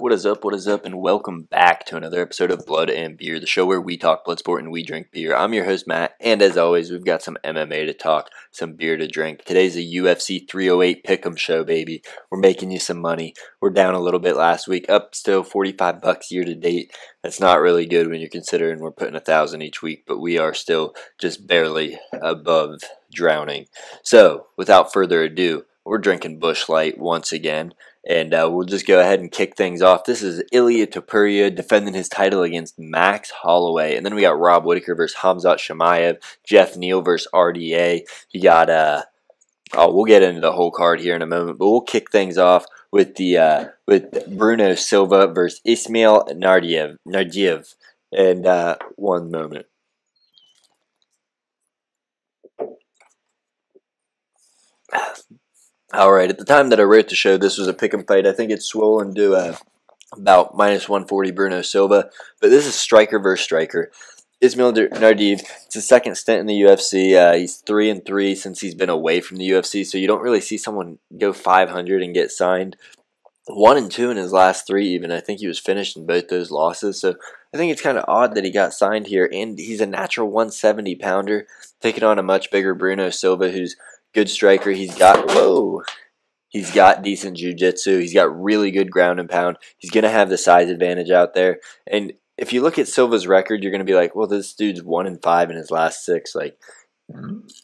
What is up, and welcome back to another episode of Blood and Beer, the show where we talk blood sport and we drink beer. I'm your host, Matt, and as always, we've got some MMA to talk, some beer to drink. Today's a UFC 308 Pick'em show, baby. We're making you some money. We're down a little bit last week, up still $45 year to date. That's not really good when you're considering we're putting 1,000 each week, but we are still just barely above drowning. So, without further ado, we're drinking Busch Light once again. And we'll just go ahead and kick things off. This is Ilia Topuria defending his title against Max Holloway. And then we got Rob Whittaker versus Khamzat Chimaez, Geoff Neal versus RDA. You got, we'll get into the whole card here in a moment, but we'll kick things off with the Bruno Silva versus Ismail Nardiev. And one moment. Alright, at the time that I wrote the show, this was a pick'em fight. I think it's swollen to about minus 140 Bruno Silva. But this is striker versus striker. Ismail Nardiev, it's his second stint in the UFC. He's 3-3 since he's been away from the UFC, so you don't really see someone go 500 and get signed. 1-2 in his last three even. I think he was finished in both those losses. So I think it's kind of odd that he got signed here. And he's a natural 170-pounder, taking on a much bigger Bruno Silva, who's good striker. He's got decent jiu-jitsu. He's got really good ground and pound. He's going to have the size advantage out there. And if you look at Silva's record, you're going to be like, well, this dude's 1-5 in his last six. Like,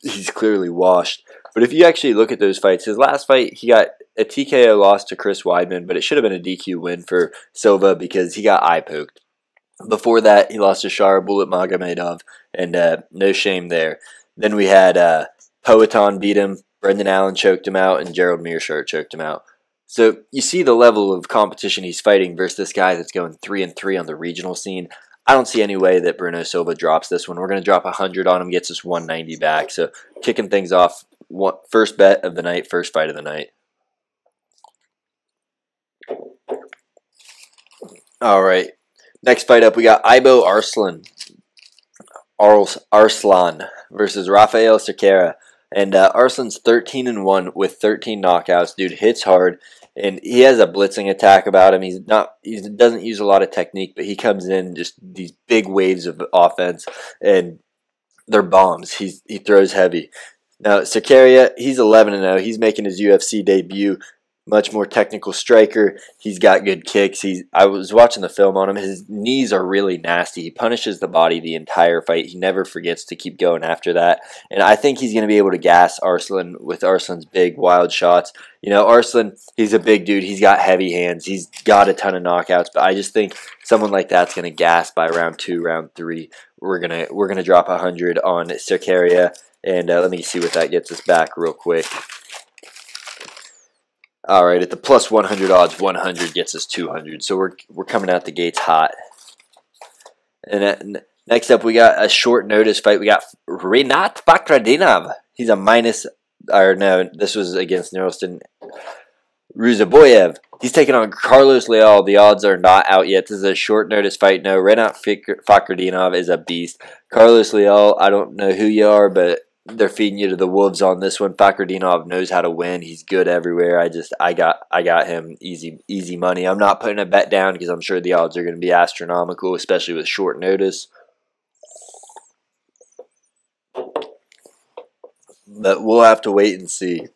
he's clearly washed. But if you actually look at those fights, his last fight, he got a TKO loss to Chris Weidman, but it should have been a DQ win for Silva because he got eye-poked. Before that, he lost to Sharabullet Magomedov, and no shame there. Then we had Poatan beat him, Brendan Allen choked him out, and Gerald Meerschaert choked him out. So you see the level of competition he's fighting versus this guy that's going 3-3 on the regional scene. I don't see any way that Bruno Silva drops this one. We're going to drop 100 on him, gets us 190 back. So kicking things off, first bet of the night, first fight of the night. All right, next fight up, we got Ibo Arslan versus Rafael Cerqueira. And Arslan's 13-1 with 13 knockouts. Dude hits hard, and he has a blitzing attack about him. He doesn't use a lot of technique, but he comes in just these big waves of offense, and they're bombs. He throws heavy. Now Cerqueira, he's 11-0. He's making his UFC debut. Much more technical striker. He's got good kicks. I was watching the film on him. His knees are really nasty. He punishes the body the entire fight. He never forgets to keep going after that. And I think he's going to be able to gas Arslan with Arslan's big, wild shots. You know, Arslan, he's a big dude. He's got heavy hands. He's got a ton of knockouts. But I just think someone like that's going to gas by round 2, round 3. We're gonna drop 100 on Cerqueira. And let me see what that gets us back real quick. All right, at the plus 100 odds, 100 gets us 200. So we're coming out the gates hot. And next up, we got a short notice fight. We got Rinat Fakhretdinov. He's a this was against Nurulstan Ruzaboyev. He's taking on Carlos Leal. The odds are not out yet. This is a short notice fight. No, Rinat Fakhretdinov is a beast. Carlos Leal, I don't know who you are, but they're feeding you to the wolves on this one. Fakhretdinov knows how to win. He's good everywhere. I got him easy money. I'm not putting a bet down because I'm sure the odds are going to be astronomical, especially with short notice. But we'll have to wait and see.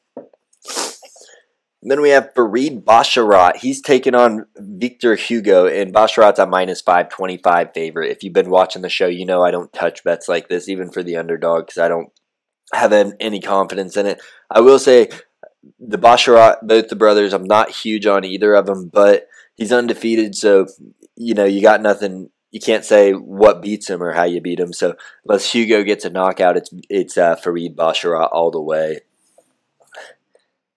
And then we have Farid Basharat. He's taking on Victor Hugo, and Basharat's a minus 525 favorite. If you've been watching the show, you know I don't touch bets like this, even for the underdog, because I don't have any confidence in it. I will say the Basharat, both the brothers, I'm not huge on either of them, but he's undefeated, so you know you got nothing. You can't say what beats him or how you beat him. So unless Hugo gets a knockout, it's Farid Basharat all the way.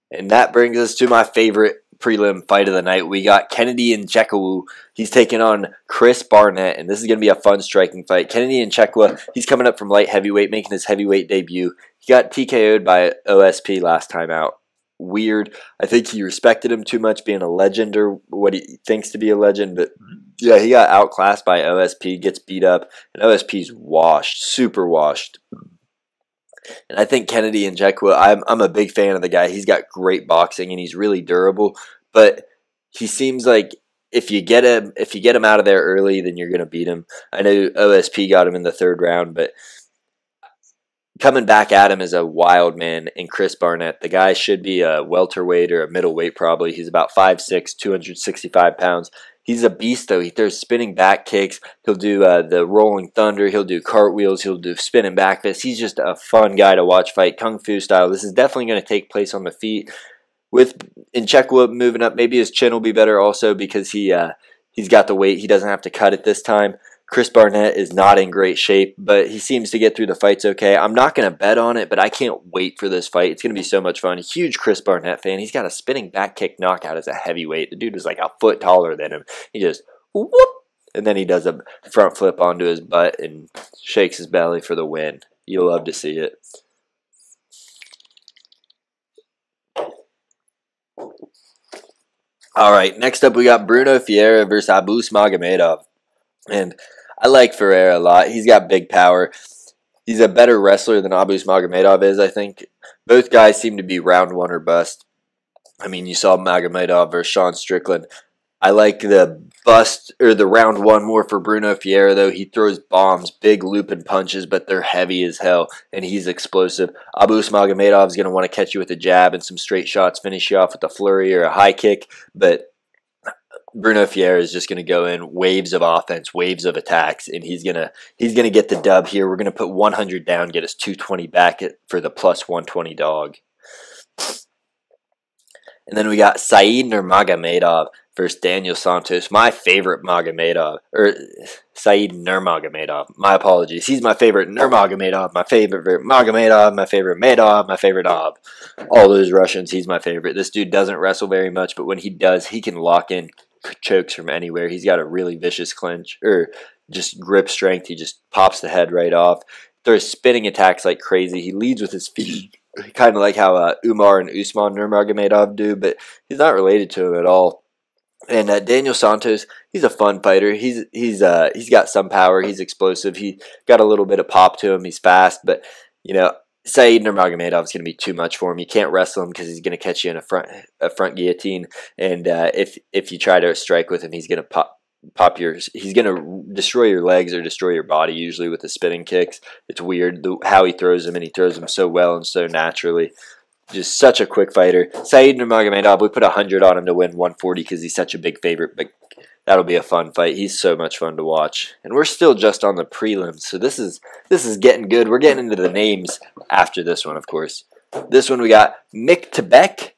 And that brings us to my favorite prelim fight of the night. We got Kennedy Nzechukwu. He's taking on Chris Barnett, and this is going to be a fun striking fight. Kennedy Nzechukwu, he's coming up from light heavyweight, making his heavyweight debut. He got TKO'd by OSP last time out. Weird. I think he respected him too much, being a legend or what he thinks to be a legend, but yeah, he got outclassed by OSP, gets beat up, and OSP's washed, super washed. And I think Kennedy Nzechukwu, I'm a big fan of the guy. He's got great boxing, and he's really durable. But he seems like if you get him out of there early, then you're going to beat him. I know OSP got him in the 3rd round, but coming back at him is a wild man in Chris Barnett. The guy should be a welterweight or a middleweight probably. He's about 5'6", 265 pounds. He's a beast, though. He throws spinning back kicks. He'll do the rolling thunder. He'll do cartwheels. He'll do spinning back fists. He's just a fun guy to watch fight, kung fu style. This is definitely going to take place on the feet. With Nchekwa moving up, maybe his chin will be better also because he's got the weight. He doesn't have to cut it this time. Chris Barnett is not in great shape, but he seems to get through the fights okay. I'm not going to bet on it, but I can't wait for this fight. It's going to be so much fun. Huge Chris Barnett fan. He's got a spinning back kick knockout as a heavyweight. The dude was like a foot taller than him. He just whoop, and then he does a front flip onto his butt and shakes his belly for the win. You'll love to see it. All right, next up we got Bruno Ferreira versus Abus Magomedov. And I like Ferreira a lot. He's got big power. He's a better wrestler than Abus Magomedov is, I think. Both guys seem to be round 1 or bust. I mean, you saw Magomedov versus Sean Strickland. I like the bust or the round 1 more for Bruno Ferreira, though. He throws bombs, big looping punches, but they're heavy as hell, and he's explosive. Abus Magomedov is going to want to catch you with a jab and some straight shots, finish you off with a flurry or a high kick, but Bruno Ferreira is just going to go in waves of offense, waves of attacks, and he's gonna get the dub here. We're going to put 100 down, get us 220 back for the plus 120 dog. And then we got Said Nurmagomedov versus Daniel Santos. My favorite Magomedov, or Said Nurmagomedov. My apologies. He's my favorite Nurmagomedov, my favorite Magomedov, my favorite Medov, my favorite Ob. All those Russians, he's my favorite. This dude doesn't wrestle very much, but when he does, he can lock in chokes from anywhere. He's got a really vicious clinch, or just grip strength. He just pops the head right off. Throws spinning attacks like crazy. He leads with his feet, kind of like how Umar and Usman Nurmagomedov do, but he's not related to him at all. And Daniel Santos, he's a fun fighter. He's got some power. He's explosive. He got a little bit of pop to him. He's fast, but you know, Said Nurmagomedov is going to be too much for him. You can't wrestle him because he's going to catch you in a front guillotine, and if you try to strike with him, he's going to he's going to destroy your legs or destroy your body, usually with the spinning kicks. It's weird how he throws them, and he throws them so well and so naturally. Just such a quick fighter. Said Nurmagomedov, we put 100 on him to win 140 because he's such a big favorite, but that'll be a fun fight. He's so much fun to watch. And we're still just on the prelims, so this is getting good. We're getting into the names after this one, of course. This one we got Mick Tebek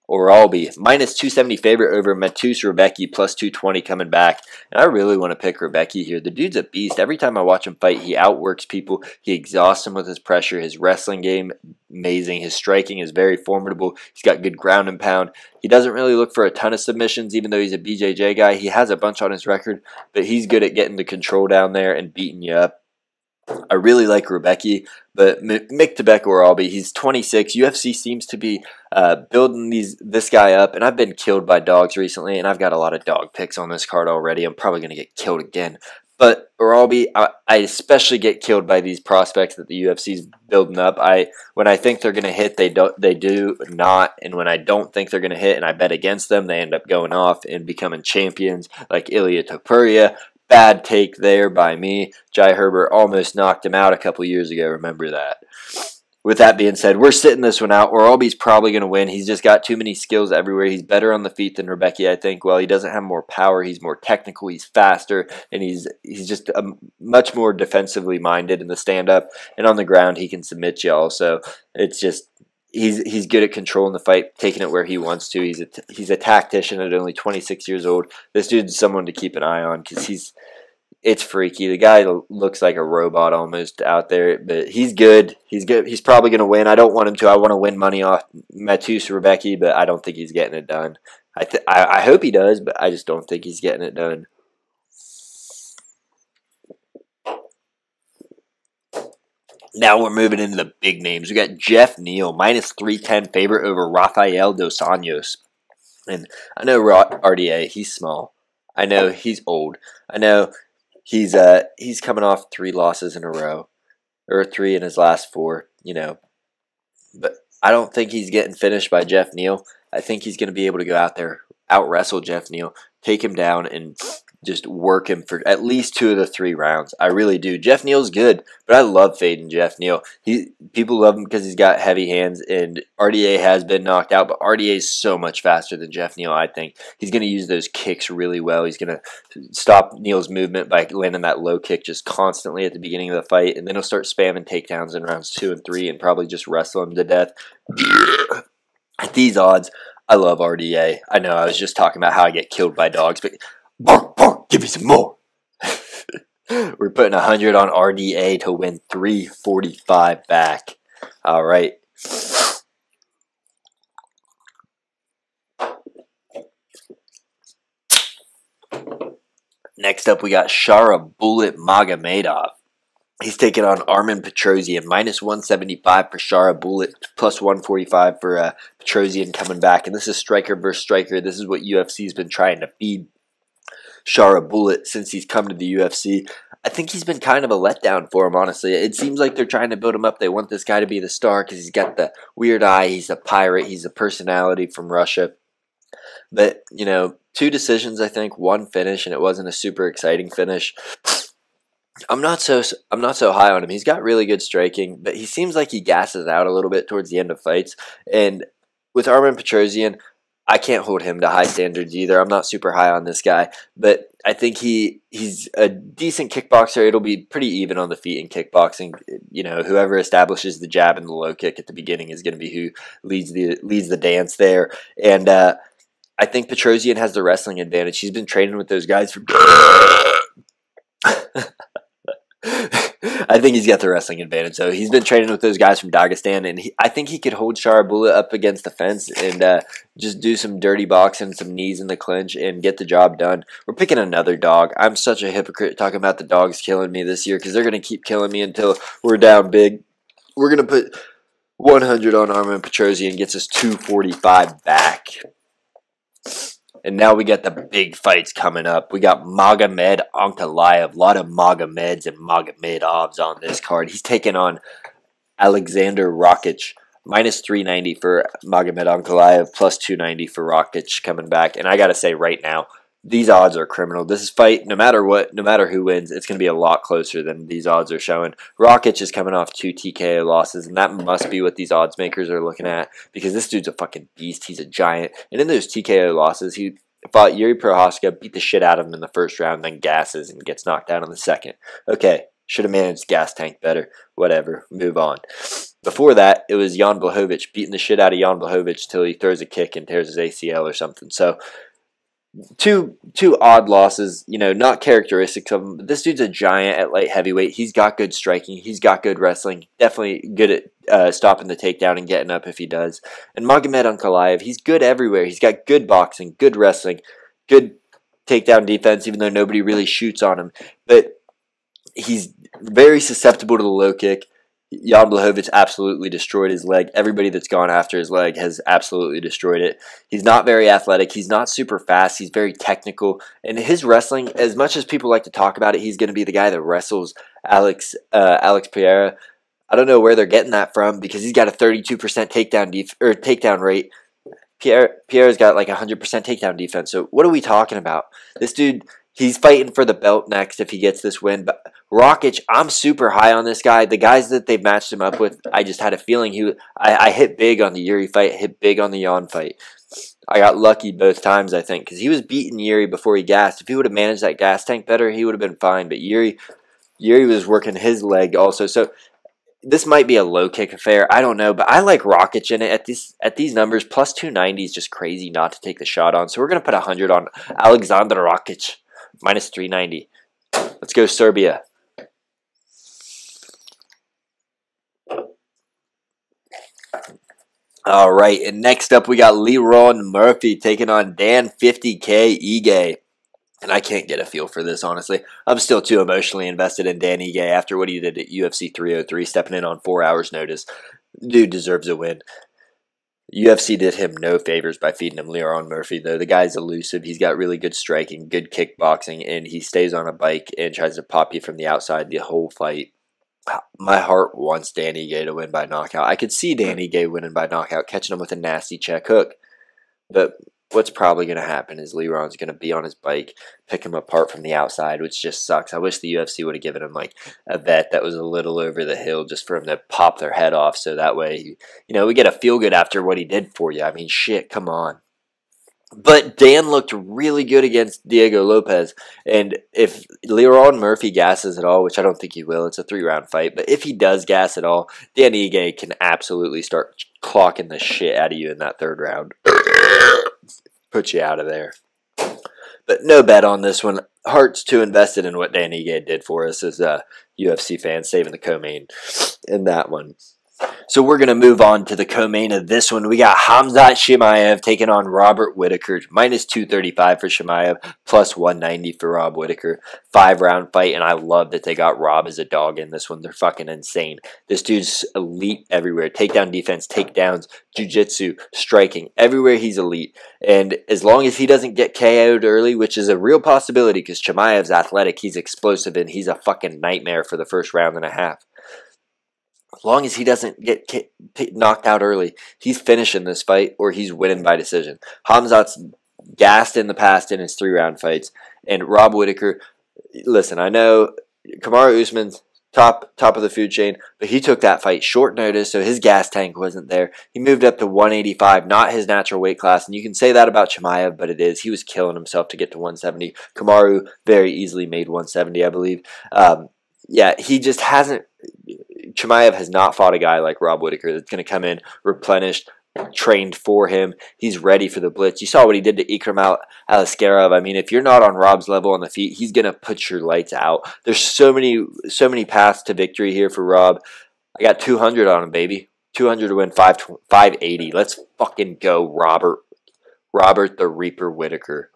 or Albi, minus 270 favorite over Matus Rebecki, plus 220 coming back. And I really want to pick Rebecki here. The dude's a beast. Every time I watch him fight, he outworks people. He exhausts them with his pressure. His wrestling game, amazing. His striking is very formidable. He's got good ground and pound. He doesn't really look for a ton of submissions, even though he's a BJJ guy. He has a bunch on his record, but he's good at getting the control down there and beating you up. I really like Rebecki, but Mick Tebek or Albi, he's 26. UFC seems to be building this guy up, and I've been killed by dogs recently, and I've got a lot of dog picks on this card already. I'm probably going to get killed again. But Oralbi, I especially get killed by these prospects that the UFC's building up. When I think they're going to hit, they do not, and when I don't think they're going to hit, and I bet against them, they end up going off and becoming champions, like Ilia Topuria. Bad take there by me. Jai Herbert almost knocked him out a couple years ago. Remember that. With that being said, we're sitting this one out. Oralbi's probably going to win. He's just got too many skills everywhere. He's better on the feet than Rebecki, I think. Well, he doesn't have more power. He's more technical. He's faster, and he's just much more defensively minded in the stand-up. And on the ground, he can submit you also. It's just he's good at controlling the fight, taking it where he wants to. He's a tactician at only 26 years old. This dude's someone to keep an eye on because it's freaky. The guy looks like a robot almost out there, but he's good. He's good. He's probably going to win. I don't want him to. I want to win money off Matus Rebecki, but I don't think he's getting it done. I hope he does, but I just don't think he's getting it done. Now we're moving into the big names. We got Geoff Neal, minus 310 favorite over Rafael Dos Anjos. And I know RDA, he's small. I know he's old. I know he's coming off 3 losses in a row, or 3 in his last 4, But I don't think he's getting finished by Geoff Neal. I think he's going to be able to go out there, out-wrestle Geoff Neal, take him down and just work him for at least 2 of the 3 rounds. I really do. Geoff Neal's good, but I love fading Geoff Neal. People love him because he's got heavy hands, and RDA has been knocked out, but RDA is so much faster than Geoff Neal, I think. He's going to use those kicks really well. He's going to stop Neal's movement by landing that low kick just constantly at the beginning of the fight, and then he'll start spamming takedowns in rounds 2 and 3 and probably just wrestle him to death. At these odds, I love RDA. I know I was just talking about how I get killed by dogs, but bark, bark, give me some more. We're putting 100 on RDA to win 345 back. All right. Next up, we got Shara Bullet Magomedov. He's taking on Armen Petrosyan, minus 175 for Shara Bullet, plus 145 for Petrosyan coming back. And this is striker versus striker. This is what UFC's been trying to feed Shara Bullet since he's come to the UFC. I think he's been kind of a letdown for him, honestly. It seems like they're trying to build him up. They want this guy to be the star because he's got the weird eye. He's a pirate. He's a personality from Russia. But, 2 decisions, I think, 1 finish, and it wasn't a super exciting finish. I'm not so high on him. He's got really good striking, but he seems like he gasses out a little bit towards the end of fights. And with Armen Petrosyan, I can't hold him to high standards either. I'm not super high on this guy, but I think he's a decent kickboxer. It'll be pretty even on the feet in kickboxing. Whoever establishes the jab and the low kick at the beginning is going to be who leads the dance there. And I think Petrosyan has the wrestling advantage. He's been training with those guys for. I think he's got the wrestling advantage. So he's been training with those guys from Dagestan, and I think he could hold Shara Bullet up against the fence and just do some dirty boxing, some knees in the clinch, and get the job done. We're picking another dog. I'm such a hypocrite talking about the dogs killing me this year because they're going to keep killing me until we're down big. We're going to put 100 on Armen Petrosyan, gets us 245 back. And now we got the big fights coming up. We got Magomed Ankalaev. A lot of Magomeds and Magomedovs on this card. He's taking on Alexander Rakic. Minus 390 for Magomed Ankalaev. Plus 290 for Rakic coming back. And I got to say right now, these odds are criminal. This fight, no matter who wins, it's going to be a lot closer than these odds are showing. Rakic is coming off 2 TKO losses, and that must be what these odds makers are looking at because this dude's a fucking beast. He's a giant. And in those TKO losses, he fought Yuri Prohaska, beat the shit out of him in the first round, then gasses and gets knocked out on the second. Okay, should have managed gas tank better. Whatever, move on. Before that, it was Jan Blachowicz beating the shit out of Jan Blachowicz till he throws a kick and tears his ACL or something. So, two odd losses, not characteristics of him. But this dude's a giant at light heavyweight. He's got good striking. He's got good wrestling. Definitely good at stopping the takedown and getting up if he does. And Magomed Ankalaev, he's good everywhere. He's got good boxing, good wrestling, good takedown defense, even though nobody really shoots on him. But he's very susceptible to the low kick. Jan Blachowicz absolutely destroyed his leg. Everybody that's gone after his leg has absolutely destroyed it. He's not very athletic. He's not super fast. He's very technical. And his wrestling, as much as people like to talk about it, he's going to be the guy that wrestles Alex Pereira. I don't know where they're getting that from because he's got a 32% takedown rate. Pereira's got like 100% takedown defense. So what are we talking about? This dude, he's fighting for the belt next if he gets this win. But Rakic, I'm super high on this guy. The guys that they've matched him up with, I just had a feeling I hit big on the Yuri fight, hit big on the Jan fight. I got lucky both times, I think, because he was beating Yuri before he gassed. If he would have managed that gas tank better, he would have been fine. But Yuri was working his leg also. So this might be a low kick affair. I don't know, but I like Rakic in it at these numbers. Plus 290 is just crazy not to take the shot on. So we're going to put 100 on Alexander Rakic. Minus 390. Let's go Serbia. All right, and next up we got Leron Murphy taking on Dan 50K Ige. And I can't get a feel for this, honestly. I'm still too emotionally invested in Dan Ige after what he did at UFC 303, stepping in on 4 hours' notice. Dude deserves a win. UFC did him no favors by feeding him Leron Murphy, though. The guy's elusive. He's got really good striking, good kickboxing, and he stays on a bike and tries to pop you from the outside the whole fight. My heart wants Dan Ige to win by knockout. I could see Dan Ige winning by knockout, catching him with a nasty check hook. But what's probably going to happen is Leron's going to be on his bike, pick him apart from the outside, which just sucks. I wish the UFC would have given him like a vet that was a little over the hill just for him to pop their head off, so that way, we get a feel good after what he did for you. I mean, shit, come on. But Dan looked really good against Diego Lopez, and if Leron Murphy gasses at all, which I don't think he will, it's a 3-round fight, but if he does gas at all, Dan Ige can absolutely start clocking the shit out of you in that 3rd round. Put you out of there. But no bet on this one. Heart's too invested in what Dan Ige did for us as a UFC fan, saving the co-main in that one. So we're going to move on to the co-main of this one. We got Khamzat Chimaev taking on Robert Whittaker. Minus 235 for Chimaev, plus 190 for Rob Whittaker. 5-round fight, and I love that they got Rob as a dog in this one. They're fucking insane. This dude's elite everywhere. Takedown defense, takedowns, jiu-jitsu, striking. Everywhere he's elite. And as long as he doesn't get KO'd early, which is a real possibility because Chimaev's athletic, he's explosive, and he's a fucking nightmare for the first round and a half. As long as he doesn't get knocked out early, he's finishing this fight or he's winning by decision. Khamzat's gassed in the past in his 3-round fights. And Rob Whittaker, listen, I know Kamaru Usman's top of the food chain, but he took that fight short notice, so his gas tank wasn't there. He moved up to 185, not his natural weight class. And you can say that about Chimaev, but it is. He was killing himself to get to 170. Kamaru very easily made 170, I believe. Yeah, he just hasn't. Chimaev has not fought a guy like Rob Whittaker that's going to come in, replenished, trained for him. He's ready for the blitz. You saw what he did to Ikram Aliskerov. I mean, if you're not on Rob's level on the feet, he's going to put your lights out. There's so many paths to victory here for Rob. I got 200 on him, baby. 200 to win 580. Let's fucking go, Robert. Robert the Reaper Whittaker.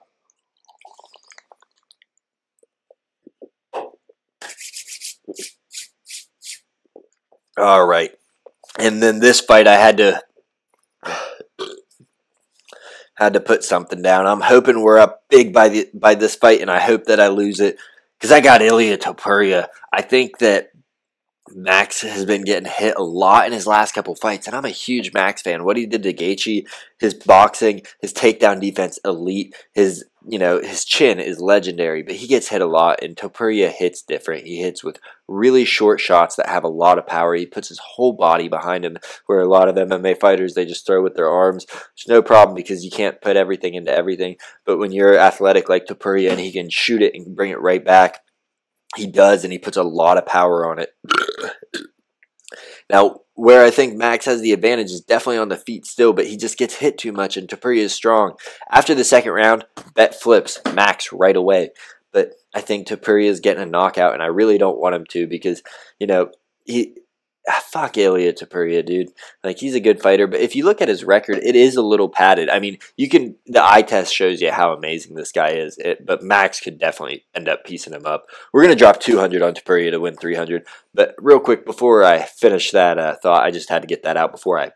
All right. And then this fight I had to put something down. I'm hoping we're up big by this fight, and I hope that I lose it because I got Ilia Topuria. I think that Max has been getting hit a lot in his last couple fights, and I'm a huge Max fan. What he did to Gaethje, his boxing, his takedown defense, elite. His chin is legendary, but he gets hit a lot, and Topuria hits different. He hits with really short shots that have a lot of power. He puts his whole body behind him, where a lot of MMA fighters, they just throw with their arms. It's no problem because you can't put everything into everything, but when you're athletic like Topuria and he can shoot it and bring it right back, he does, and he puts a lot of power on it. Now, where I think Max has the advantage is definitely on the feet still, but he just gets hit too much, and Topuria is strong. After the 2nd round, bet flips Max right away. But I think Topuria is getting a knockout, and I really don't want him to because, fuck Ilia Topuria, dude. Like, he's a good fighter, but if you look at his record, it is a little padded. I mean, the eye test shows you how amazing this guy is, but Max could definitely end up piecing him up. We're going to drop 200 on Topuria to win 300, but real quick, before I finish that thought, I just had to get that out before I...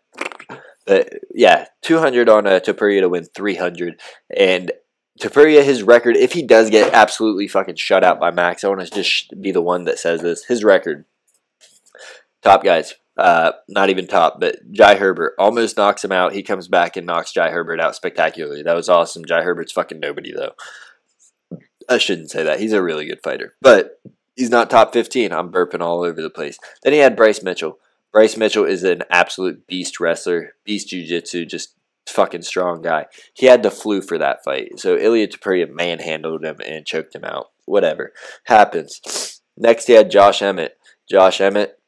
But, yeah, 200 on Topuria to win 300, and Topuria, his record, if he does get absolutely fucking shut out by Max, I want to just be the one that says this, his record... Top guys, not even top, but Jai Herbert almost knocks him out. He comes back and knocks Jai Herbert out spectacularly. That was awesome. Jai Herbert's fucking nobody, though. I shouldn't say that. He's a really good fighter, but he's not top 15. I'm burping all over the place. Then he had Bryce Mitchell. Bryce Mitchell is an absolute beast wrestler, beast jiu-jitsu, just fucking strong guy. He had the flu for that fight, so Ilia Topuria manhandled him and choked him out. Whatever. Happens. Next, he had Josh Emmett. Josh Emmett,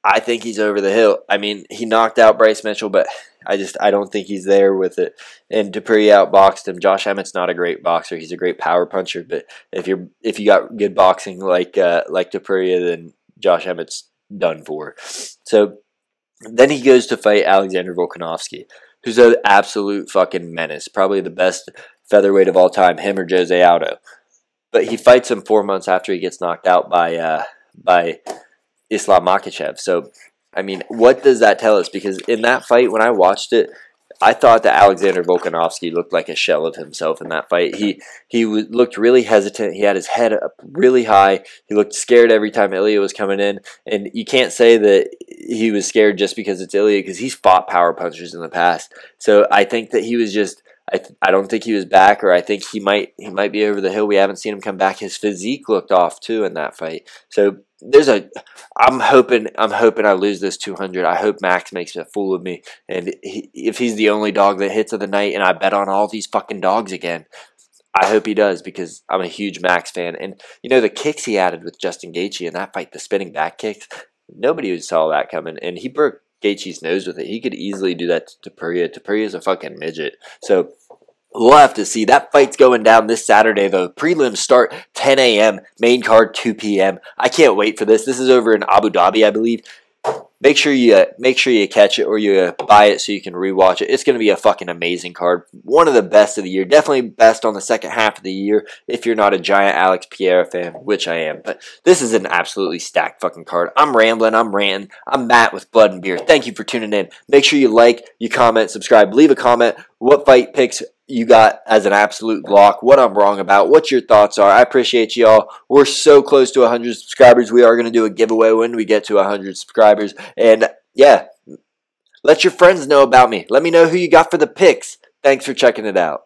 I think he's over the hill. I mean, he knocked out Bryce Mitchell, but I don't think he's there with it. And Topuria outboxed him. Josh Emmett's not a great boxer. He's a great power puncher, but if you got good boxing like Topuria, then Josh Emmett's done for. So then he goes to fight Alexander Volkanovski, who's an absolute fucking menace, probably the best featherweight of all time, him or Jose Aldo. But he fights him 4 months after he gets knocked out by Islam Makhachev. So, I mean, what does that tell us? Because in that fight, when I watched it, I thought that Alexander Volkanovski looked like a shell of himself in that fight. He looked really hesitant. He had his head up really high. He looked scared every time Ilia was coming in. And you can't say that he was scared just because it's Ilia, because he's fought power punchers in the past. So I think that he was just I don't think he was back, or I think he might be over the hill. We haven't seen him come back. His physique looked off too in that fight. So I'm hoping I lose this 200. I hope Max makes a fool of me, and if he's the only dog that hits of the night, and I bet on all these fucking dogs again. I hope he does, because I'm a huge Max fan. And, you know, the kicks he added with Justin Gaethje in that fight, the spinning back kicks, nobody saw that coming. And he broke Gaethje's nose with it. He could easily do that to Topuria. Topuria's a fucking midget. So we'll have to see. That fight's going down this Saturday, though. Prelims start 10 a.m., main card 2 p.m. I can't wait for this. This is over in Abu Dhabi, I believe. Make sure you catch it, or you buy it so you can rewatch it. It's going to be a fucking amazing card. One of the best of the year. Definitely best on the second half of the year if you're not a giant Alex Pereira fan, which I am. But this is an absolutely stacked fucking card. I'm rambling. I'm ranting. I'm Matt with Blood and Beer. Thank you for tuning in. Make sure you like, you comment, subscribe. Leave a comment. What fight picks you got as an absolute lock, what I'm wrong about, what your thoughts are. I appreciate y'all. We're so close to 100 subscribers. We are going to do a giveaway when we get to 100 subscribers. And yeah, let your friends know about me. Let me know who you got for the picks. Thanks for checking it out.